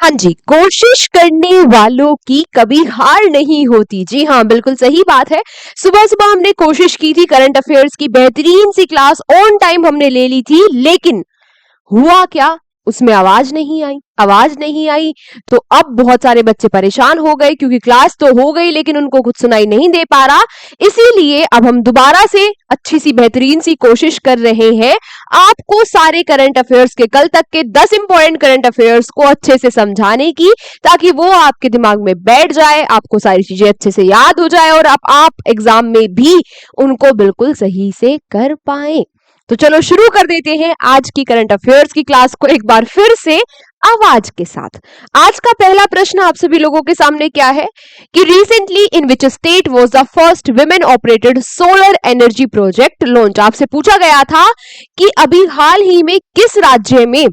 हाँ जी, कोशिश करने वालों की कभी हार नहीं होती। जी हाँ, बिल्कुल सही बात है। सुबह सुबह हमने कोशिश की थी, करंट अफेयर्स की बेहतरीन सी क्लास ऑन टाइम हमने ले ली थी, लेकिन हुआ क्या, उसमें आवाज नहीं आई। तो अब बहुत सारे बच्चे परेशान हो गए, क्योंकि क्लास तो हो गई लेकिन उनको कुछ सुनाई नहीं दे पा रहा। इसीलिए अब हम दोबारा से अच्छी सी बेहतरीन सी कोशिश कर रहे हैं, आपको सारे करंट अफेयर्स के, कल तक के 10 इंपॉर्टेंट करंट अफेयर्स को अच्छे से समझाने की, ताकि वो आपके दिमाग में बैठ जाए, आपको सारी चीजें अच्छे से याद हो जाए और आप एग्जाम में भी उनको बिल्कुल सही से कर पाए। तो चलो शुरू कर देते हैं आज की करंट अफेयर्स की क्लास को एक बार फिर से आवाज के साथ। आज का पहला प्रश्न आप सभी लोगों के सामने क्या है कि recently in which state was the first women operated solar energy project launch. आपसे पूछा गया था कि अभी हाल ही में किस राज्य में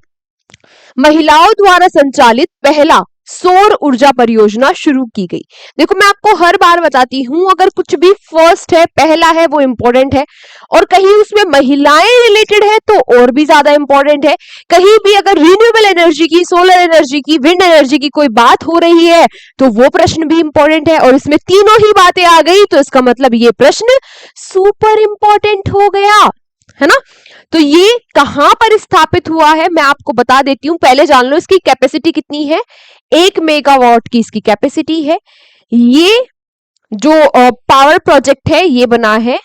महिलाओं द्वारा संचालित पहला सौर ऊर्जा परियोजना शुरू की गई। देखो, मैं आपको हर बार बताती हूं, अगर कुछ भी फर्स्ट है, पहला है, वो इंपॉर्टेंट है, और कहीं उसमें महिलाएं रिलेटेड है तो और भी ज्यादा इंपॉर्टेंट है। कहीं भी अगर रिन्यूएबल एनर्जी की, सोलर एनर्जी की, विंड एनर्जी की कोई बात हो रही है तो वो प्रश्न भी इंपॉर्टेंट है, और इसमें तीनों ही बातें आ गई तो इसका मतलब ये प्रश्न सुपर इंपॉर्टेंट हो गया, है ना। तो ये कहां पर स्थापित हुआ है मैं आपको बता देती हूं। पहले जान लो इसकी कैपेसिटी कितनी है। 1 मेगावाट की इसकी कैपेसिटी है। ये जो पावर प्रोजेक्ट है ये बना है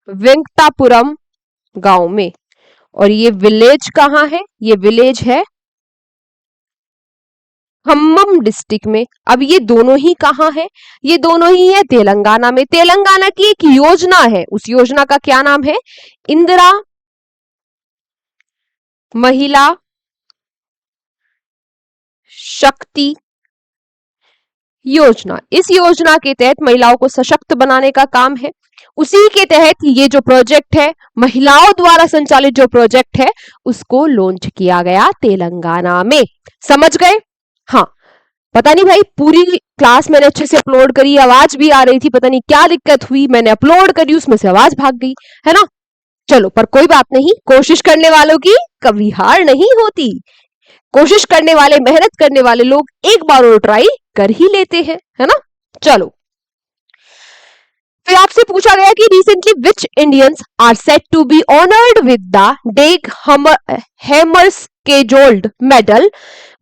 वेंकटापुरम गांव में, और ये विलेज कहां है, ये विलेज है खम्मम डिस्ट्रिक्ट में। अब ये दोनों ही कहां है, ये दोनों ही है तेलंगाना में। तेलंगाना की एक योजना है, उस योजना का क्या नाम है, इंदिरा महिला शक्ति योजना। इस योजना के तहत महिलाओं को सशक्त बनाने का काम है। उसी के तहत ये जो प्रोजेक्ट है, महिलाओं द्वारा संचालित जो प्रोजेक्ट है, उसको लॉन्च किया गया तेलंगाना में। समझ गए? हाँ। पता नहीं भाई, पूरी क्लास मैंने अच्छे से अपलोड करी, आवाज भी आ रही थी, पता नहीं क्या दिक्कत हुई, मैंने अपलोड करी, उसमें से आवाज भाग गई, है ना। चलो, पर कोई बात नहीं, कोशिश करने वालों की कभी हार नहीं होती। कोशिश करने वाले, मेहनत करने वाले लोग एक बार और ट्राई कर ही लेते हैं, है ना। चलो, फिर आपसे पूछा गया कि recently which Indians are set to be honoured with the Dag Hammarskjold medal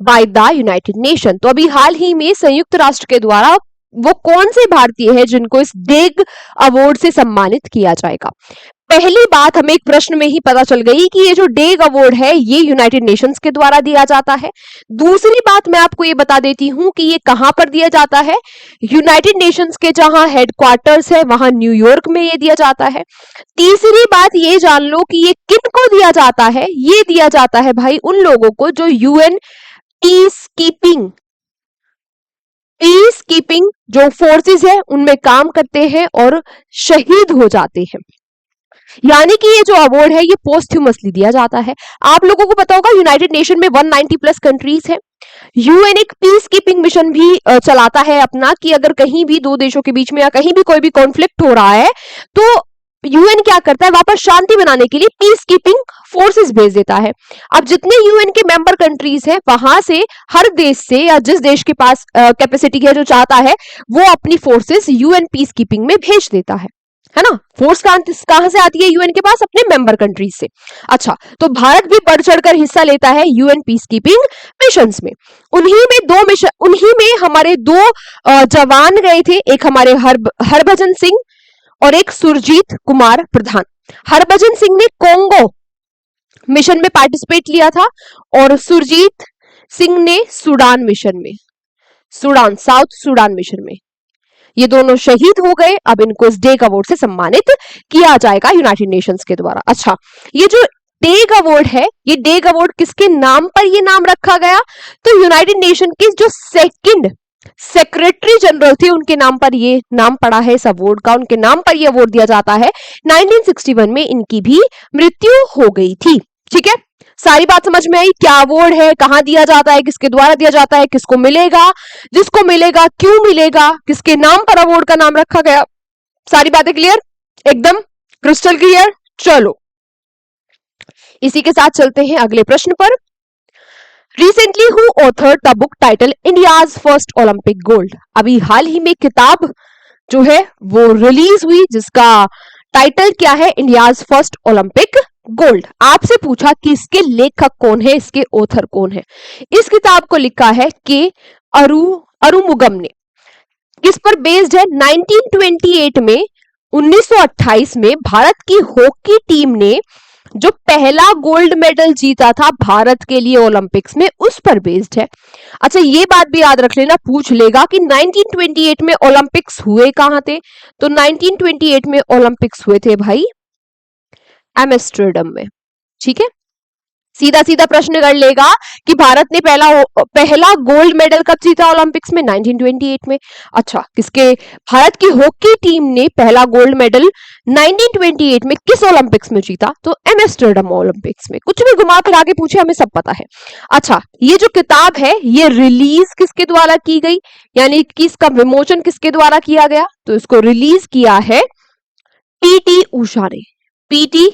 by the United Nation. तो अभी हाल ही में संयुक्त राष्ट्र के द्वारा वो कौन से भारतीय है जिनको इस डेग अवार्ड से सम्मानित किया जाएगा। पहली बात हमें एक प्रश्न में ही पता चल गई कि ये जो डेग अवार्ड है ये यूनाइटेड नेशंस के द्वारा दिया जाता है। दूसरी बात मैं आपको ये बता देती हूं कि ये कहां पर दिया जाता है। यूनाइटेड नेशंस के जहां हेडक्वार्टर्स है वहां न्यूयॉर्क में ये दिया जाता है। तीसरी बात ये जान लो कि ये किनको दिया जाता है। ये दिया जाता है भाई उन लोगों को जो यूएन पीस कीपिंग जो फोर्सेस है उनमें काम करते हैं और शहीद हो जाते हैं। यानी कि ये जो अवार्ड है ये पोस्ट्यूमसली दिया जाता है। आप लोगों को पता होगा यूनाइटेड नेशन में 190 प्लस कंट्रीज है। यूएन एक पीस कीपिंग मिशन भी चलाता है अपना, कि अगर कहीं भी दो देशों के बीच में या कहीं भी कोई भी कॉन्फ्लिक्ट हो रहा है तो यूएन क्या करता है, वापस शांति बनाने के लिए पीस कीपिंग फोर्सेस भेज देता है। अब जितने यूएन के मेंबर कंट्रीज हैं वहां से हर देश से, या जिस देश के पास कैपेसिटी है जो चाहता है, वो अपनी फोर्सेस यूएन पीस कीपिंग में भेज देता है ना। फोर्स कहां से आती है यूएन के पास, अपने मेंबर कंट्रीज से। अच्छा, तो भारत भी बढ़ चढ़कर हिस्सा लेता है यूएन पीस कीपिंग मिशंस में। उन्हीं में हमारे दो जवान गए थे, एक हमारे हरभजन सिंह और एक सुरजीत कुमार प्रधान। हरभजन सिंह ने कोंगो मिशन में पार्टिसिपेट लिया था और सुरजीत सिंह ने सूडान मिशन में, साउथ सूडान मिशन में। ये दोनों शहीद हो गए। अब इनको इस डेग अवार्ड से सम्मानित किया जाएगा यूनाइटेड नेशंस के द्वारा। अच्छा, ये जो डेग अवार्ड है, ये डेग अवार्ड किसके नाम पर ये नाम रखा गया, तो यूनाइटेड नेशन के जो सेकंड सेक्रेटरी जनरल थे उनके नाम पर ये नाम पड़ा है इस अवार्ड का, उनके नाम पर ये अवार्ड दिया जाता है। 1961 में इनकी भी मृत्यु हो गई थी। ठीक है, सारी बात समझ में आई। क्या अवार्ड है, कहां दिया जाता है, किसके द्वारा दिया जाता है, किसको मिलेगा, जिसको मिलेगा क्यों मिलेगा, किसके नाम पर अवार्ड का नाम रखा गया, सारी बातें क्लियर, एकदम क्रिस्टल क्लियर। चलो, इसी के साथ चलते हैं अगले प्रश्न पर। Recently who author the book title India's first Olympic gold. अभी हाल ही में किताब जो है वो रिलीज हुई जिसका टाइटल क्या है, इंडियाज फर्स्ट ओलंपिक गोल्ड। आपसे पूछा कि इसके लेखक कौन है, इसके ऑथर कौन है। इस किताब को लिखा है के अरुमुगम ने। किस पर बेस्ड है, 1928 में 1928 में भारत की हॉकी टीम ने जो पहला गोल्ड मेडल जीता था भारत के लिए ओलंपिक्स में, उस पर बेस्ड है। अच्छा ये बात भी याद रख लेना, पूछ लेगा कि 1928 में ओलंपिक्स हुए कहां थे, तो 1928 में ओलंपिक्स हुए थे भाई एम्स्टर्डम में। ठीक है, सीधा सीधा प्रश्न कर लेगा कि भारत ने पहला गोल्ड मेडल कब जीता ओलंपिक्स में, 1928 में। अच्छा किसके, भारत की हॉकी टीम ने पहला गोल्ड मेडल 1928 में किस ओलंपिक्स में जीता, तो एम्स्टर्डम ओलंपिक्स में। कुछ भी घुमा फिरा के पूछे हमें सब पता है। अच्छा ये जो किताब है ये रिलीज किसके द्वारा की गई, यानी कि इसका विमोचन किसके द्वारा किया गया, तो इसको रिलीज किया है पीटी उषा ने। पीटी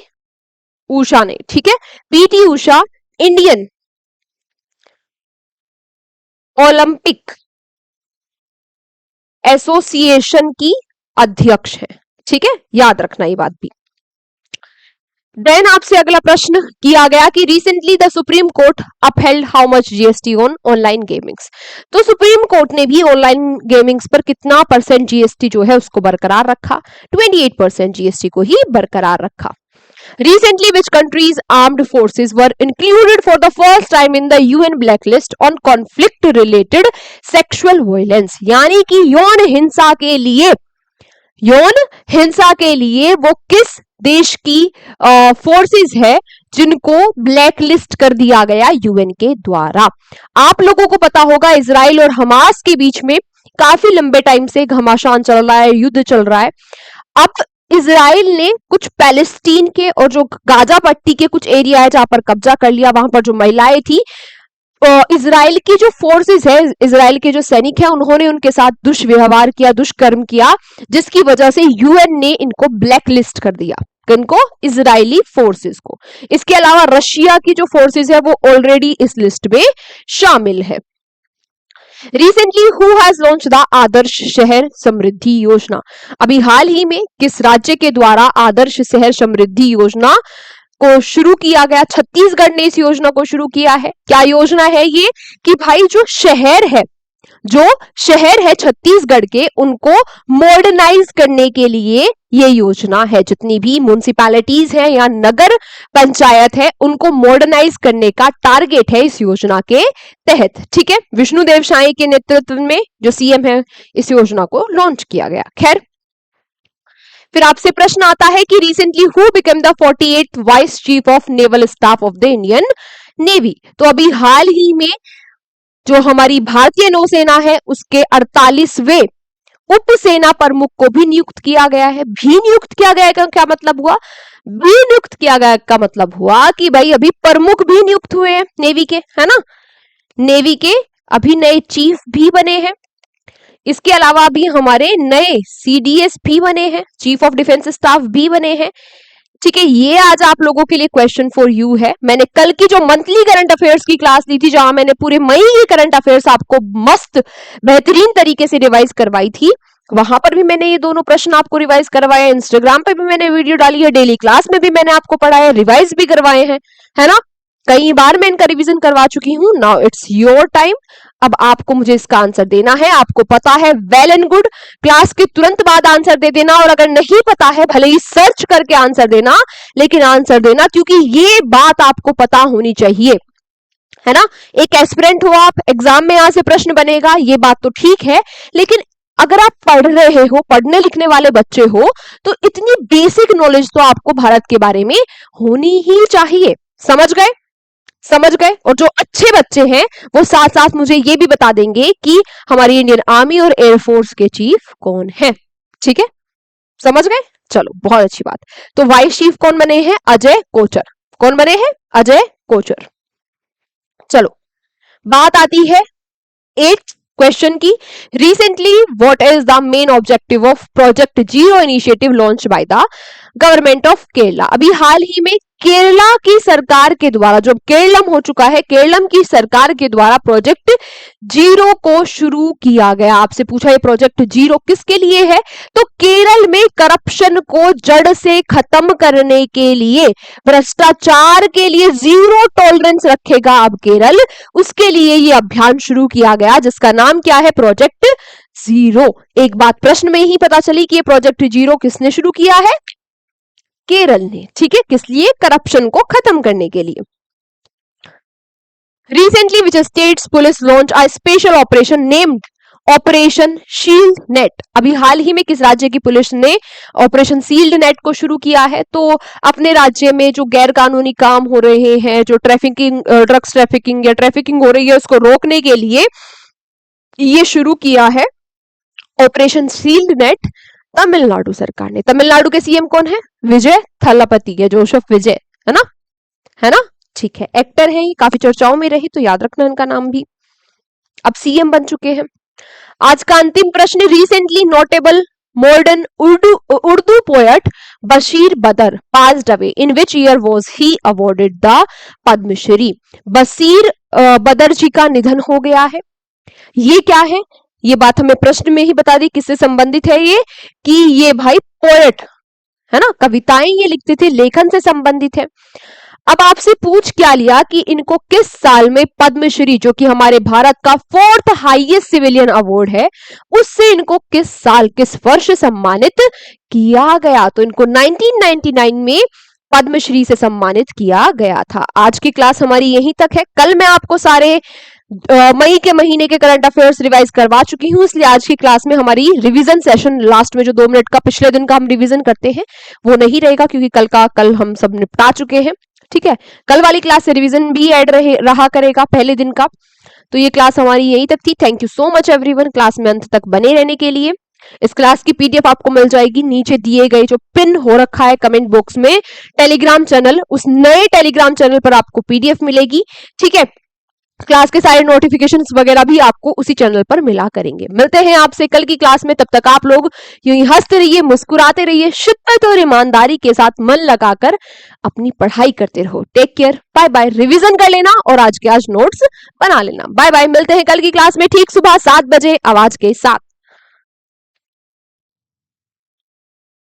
उषा ने, ठीक है। PT Usha Indian Olympic association की अध्यक्ष है। ठीक है, याद रखना ये बात भी। देन आपसे अगला प्रश्न किया गया कि recently the supreme court upheld how much GST on online gamings. तो सुप्रीम कोर्ट ने भी ऑनलाइन गेमिंग्स पर कितना परसेंट जीएसटी जो है उसको बरकरार रखा, 28% जीएसटी को ही बरकरार रखा। Recently, which countries' armed forces were included for the first time in the UN blacklist on conflict-related sexual violence? यानी कि यौन हिंसा के लिए वो किस देश की फोर्सेस है जिनको ब्लैक लिस्ट कर दिया गया यूएन के द्वारा। आप लोगों को पता होगा इजराइल और हमास के बीच में काफी लंबे टाइम से घमासान चल रहा है, युद्ध चल रहा है। अब इजराइल ने कुछ पैलेस्टीन के और जो गाजा पट्टी के कुछ एरिया है जहां पर कब्जा कर लिया, वहां पर जो महिलाएं थी, इजराइल की जो फोर्सेस है, इजराइल के जो सैनिक है, उन्होंने उनके साथ दुष्व्यवहार किया, दुष्कर्म किया, जिसकी वजह से यूएन ने इनको ब्लैक लिस्ट कर दिया, इनको इजरायली फोर्सेस को। इसके अलावा रशिया की जो फोर्सेस है वो ऑलरेडी इस लिस्ट में शामिल है। Recently who has launch the Adarsh Shahar Samriddhi योजना। अभी हाल ही में किस राज्य के द्वारा आदर्श शहर समृद्धि योजना को शुरू किया गया, छत्तीसगढ़ ने इस योजना को शुरू किया है। क्या योजना है ये, कि भाई जो शहर है छत्तीसगढ़ के, उनको मॉडर्नाइज करने के लिए ये योजना है। जितनी भी म्युनिसिपैलिटीज है या नगर पंचायत है, उनको मॉडर्नाइज करने का टारगेट है इस योजना के तहत। ठीक है, विष्णुदेव साई के नेतृत्व में जो सीएम है, इस योजना को लॉन्च किया गया। खैर, फिर आपसे प्रश्न आता है कि recently who become the 48th vice chief of naval staff of the Indian navy. तो अभी हाल ही में जो हमारी भारतीय नौसेना है उसके 48वें उप सेना प्रमुख को भी नियुक्त किया गया है। भी नियुक्त किया गया का क्या मतलब हुआ, भी नियुक्त किया गया का मतलब हुआ कि भाई अभी प्रमुख भी नियुक्त हुए हैं नेवी के, है ना। नेवी के अभी नए चीफ भी बने हैं। इसके अलावा अभी हमारे नए सीडीएस भी बने हैं, चीफ ऑफ डिफेंस स्टाफ भी बने हैं। ठीक है, ये आज आप लोगों के लिए क्वेश्चन फॉर यू है। मैंने कल की जो मंथली करंट अफेयर्स की क्लास ली थी, जहां मैंने पूरे मई के करंट अफेयर्स आपको मस्त बेहतरीन तरीके से रिवाइज करवाई थी, वहां पर भी मैंने ये दोनों प्रश्न आपको रिवाइज करवाए। इंस्टाग्राम पे भी मैंने वीडियो डाली है, डेली क्लास में भी मैंने आपको पढ़ाया, रिवाइज भी करवाए हैं, है ना। कई बार मैं इनका रिवीजन करवा चुकी हूं। Now it's your time. अब आपको मुझे इसका आंसर देना है। आपको पता है, वेल एंड गुड, क्लास के तुरंत बाद आंसर दे देना, और अगर नहीं पता है भले ही सर्च करके आंसर देना, लेकिन आंसर देना, क्योंकि ये बात आपको पता होनी चाहिए, है ना। एक एस्पिरेंट हो आप, एग्जाम में यहां से प्रश्न बनेगा, ये बात तो ठीक है, लेकिन अगर आप पढ़ रहे हो, पढ़ने लिखने वाले बच्चे हो, तो इतनी बेसिक नॉलेज तो आपको भारत के बारे में होनी ही चाहिए। समझ गए, समझ गए। और जो अच्छे बच्चे हैं वो साथ साथ मुझे ये भी बता देंगे कि हमारी इंडियन आर्मी और एयरफोर्स के चीफ कौन है। ठीक है, समझ गए, चलो बहुत अच्छी बात। तो वाइस चीफ कौन बने हैं, अजय कोचर। कौन बने हैं, अजय कोचर। चलो बात आती है 8th क्वेश्चन की। Recently what is the main objective of project zero initiative launch by the government of Kerala. अभी हाल ही में केरला की सरकार के द्वारा, जो केरलम हो चुका है, केरलम की सरकार के द्वारा प्रोजेक्ट जीरो को शुरू किया गया। आपसे पूछा ये प्रोजेक्ट जीरो किसके लिए है, तो केरल में करप्शन को जड़ से खत्म करने के लिए, भ्रष्टाचार के लिए जीरो टॉलरेंस रखेगा अब केरल, उसके लिए ये अभियान शुरू किया गया जिसका नाम क्या है, प्रोजेक्ट जीरो। एक बात प्रश्न में ही पता चली कि ये प्रोजेक्ट जीरो किसने शुरू किया है, केरल ने। ठीक है, किस लिए, करप्शन को खत्म करने के लिए। Recently which states police launch a special operation named operation shield net. अभी हाल ही में किस राज्य की पुलिस ने ऑपरेशन शील्ड नेट को शुरू किया है, तो अपने राज्य में जो गैर कानूनी काम हो रहे हैं, जो ट्रैफिकिंग, ड्रग्स ट्रैफिकिंग या ट्रैफिकिंग हो रही है, उसको रोकने के लिए ये शुरू किया है ऑपरेशन शील्ड नेट तमिलनाडु सरकार ने। तमिलनाडु के सीएम कौन है, विजय थलापति है, जोसेफ विजय, है ना, है ना, ठीक है। एक्टर है, काफी चर्चाओं में रही, तो याद रखना इनका नाम भी। अब सीएम बन चुके हैं। आज का अंतिम प्रश्न, recently notable modern Urdu poet Bashir Badr passed away, in which year was he awarded the Padmashri. Bashir Badr ji का निधन हो गया है। ये क्या है, ये बात हमें प्रश्न में ही बता दी किससे संबंधित है ये, कि ये भाई पोएट है ना, कविताएं ये लिखते थे, लेखन से संबंधित है। अब आपसे पूछ क्या लिया कि इनको किस साल में पद्मश्री, जो कि हमारे भारत का 4th हाईएस्ट सिविलियन अवार्ड है, उससे इनको किस साल, किस वर्ष सम्मानित किया गया, तो इनको 1999 में पद्मश्री से सम्मानित किया गया था। आज की क्लास हमारी यहीं तक है। कल मैं आपको सारे मई के महीने के करंट अफेयर्स रिवाइज करवा चुकी हूं, इसलिए आज की क्लास में हमारी रिवीजन सेशन, लास्ट में जो 2 मिनट का पिछले दिन का हम रिवीजन करते हैं वो नहीं रहेगा, क्योंकि कल हम सब निपटा चुके हैं। ठीक है, कल वाली क्लास से रिवीजन भी ऐड रहा करेगा पहले दिन का। तो ये क्लास हमारी यहीं तक थी। Thank you so much everyone, class में अंत तक बने रहने के लिए। इस क्लास की पीडीएफ आपको मिल जाएगी नीचे दिए गए जो पिन हो रखा है कमेंट बॉक्स में टेलीग्राम चैनल, उस नए टेलीग्राम चैनल पर आपको पीडीएफ मिलेगी। ठीक है, क्लास के सारे नोटिफिकेशंस वगैरह भी आपको उसी चैनल पर मिला करेंगे। मिलते हैं आपसे कल की क्लास में, तब तक आप लोग यूं ही हंसते रहिए, मुस्कुराते रहिए, शिद्दत और ईमानदारी के साथ मन लगाकर अपनी पढ़ाई करते रहो। Take care, bye bye. Revision कर लेना और आज के आज नोट्स बना लेना। बाय बाय, मिलते हैं कल की क्लास में ठीक सुबह 7 बजे आवाज के साथ।